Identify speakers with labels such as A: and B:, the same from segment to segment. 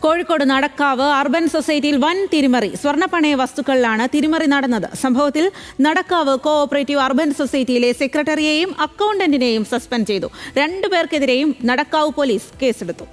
A: Kozhikode Nadakkavu urban സൊസൈറ്റിയിൽ വൻ തിരിമറി. സ്വർണ്ണപ്പണയ വസ്തുക്കളിലാണ് തിരിമറി നടന്നത്. സംഭവത്തിൽ നടക്കാവ് കോഓപ്പറേറ്റീവ് അർബൻ സൊസൈറ്റിയിലെ സെക്രട്ടറിയെയും അക്കൗണ്ടന്റിനെയും സസ്പെൻഡ് ചെയ്തു. 2 പേർക്കെതിരെയും നടക്കാവ് പോലീസ് കേസെടുത്തു.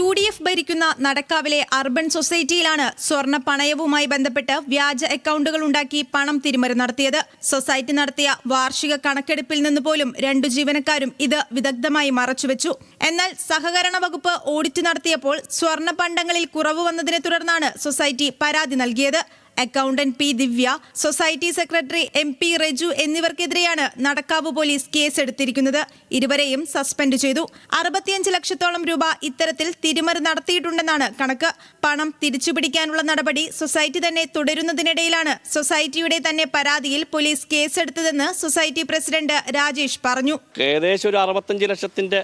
B: UDF ഭരിക്കുന്ന നടക്കാവിലെ അർബൻ സൊസൈറ്റിയിലാണ് സ്വർണ്ണ പണയവുമായി ബന്ധപ്പെട്ട് വ്യാജ അക്കൗണ്ടുകൾ ഉണ്ടാക്കി പണം തിരിമറി നടത്തിയത്. സൊസൈറ്റി നടത്തിയ വാർഷിക കണക്കെടുപ്പിൽ നിന്ന് പോലും 2 ജീവനക്കാരും ഇത് വിദഗ്ധമായി മറച്ചുവെച്ചു. എന്നാൽ സഹകരണ വകുപ്പ് ഓഡിറ്റ് നടത്തിയപ്പോൾ സ്വർണ്ണ പണ്ടങ്ങളിൽ കുറവ് വന്നതിനെ തുടർന്നാണ് സൊസൈറ്റി പരാതി നൽകിയത്. Accountant P. Divya, society secretary MP. Reju എന്നിവർക്കെതിരെയാണ് നടക്കാവ് പോലീസ് കേസെടുത്തിരിക്കുന്നത്. ഇരുവരെയും സസ്പെൻഡ് ചെയ്തു. 65 ലക്ഷത്തോളം രൂപ ഇത്തരത്തിൽ തിരിമറി നടത്തിയിട്ടുണ്ടെന്നാണ് കണക്ക്. പണം തിരിച്ചുപിടിക്കാനുള്ള നടപടി സൊസൈറ്റി തന്നെ തുടരുന്നതിനിടയിലാണ് സൊസൈറ്റിയുടെ തന്നെ പരാതിയിൽ പോലീസ് കേസെടുത്തതെന്ന് സൊസൈറ്റി പ്രസിഡന്റ് രാജേഷ് പറഞ്ഞു.
C: ഏകദേശം ഒരു 65 ലക്ഷത്തിന്റെ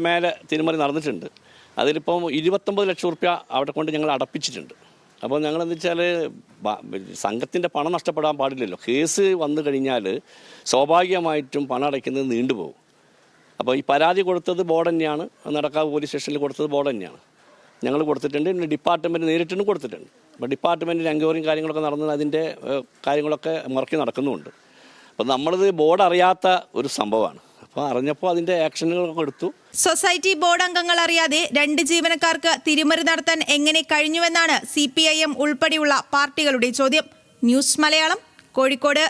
C: മേലെ തിരിമറി നടന്നിട്ടുണ്ട്. അതിലിപ്പം 29 ലക്ഷം റുപ്യ അവിടെ കൊണ്ട് ഞങ്ങൾ അടപ്പിച്ചിട്ടുണ്ട്. അപ്പോൾ ഞങ്ങളെന്ന് വെച്ചാൽ സംഘത്തിൻ്റെ പണം നഷ്ടപ്പെടാൻ പാടില്ലല്ലോ. കേസ് വന്നു കഴിഞ്ഞാൽ സ്വാഭാവികമായിട്ടും പണം അടയ്ക്കുന്നത് നീണ്ടുപോകും. അപ്പോൾ ഈ പരാതി കൊടുത്തത് ബോർഡ് തന്നെയാണ്, നടക്കാവ് പോലീസ് സ്റ്റേഷനിൽ കൊടുത്തത് ബോർഡ് തന്നെയാണ്. ഞങ്ങൾ കൊടുത്തിട്ടുണ്ട്, പിന്നെ ഡിപ്പാർട്ട്മെൻറ്റ് നേരിട്ടും കൊടുത്തിട്ടുണ്ട്. അപ്പോൾ ഡിപ്പാർട്ട്മെൻറ്റിൽ എൻക്വയറിയും കാര്യങ്ങളൊക്കെ നടന്നത് അതിൻ്റെ കാര്യങ്ങളൊക്കെ മുറക്കി നടക്കുന്നുമുണ്ട്. അപ്പോൾ നമ്മളിത് ബോർഡ് അറിയാത്ത ഒരു സംഭവമാണ്. അപ്പോൾ അറിഞ്ഞപ്പോൾ അതിൻ്റെ ആക്ഷനുകളൊക്കെ എടുത്തു.
B: സൊസൈറ്റി ബോർഡ് അംഗങ്ങൾ അറിയാതെ 2 ജീവനക്കാർക്ക് തിരിമറി നടത്താൻ എങ്ങനെ കഴിഞ്ഞുവെന്നാണ് CPIM ഉൾപ്പെടെയുള്ള പാർട്ടികളുടെ ചോദ്യം. ന്യൂസ് മലയാളം, കോഴിക്കോട്.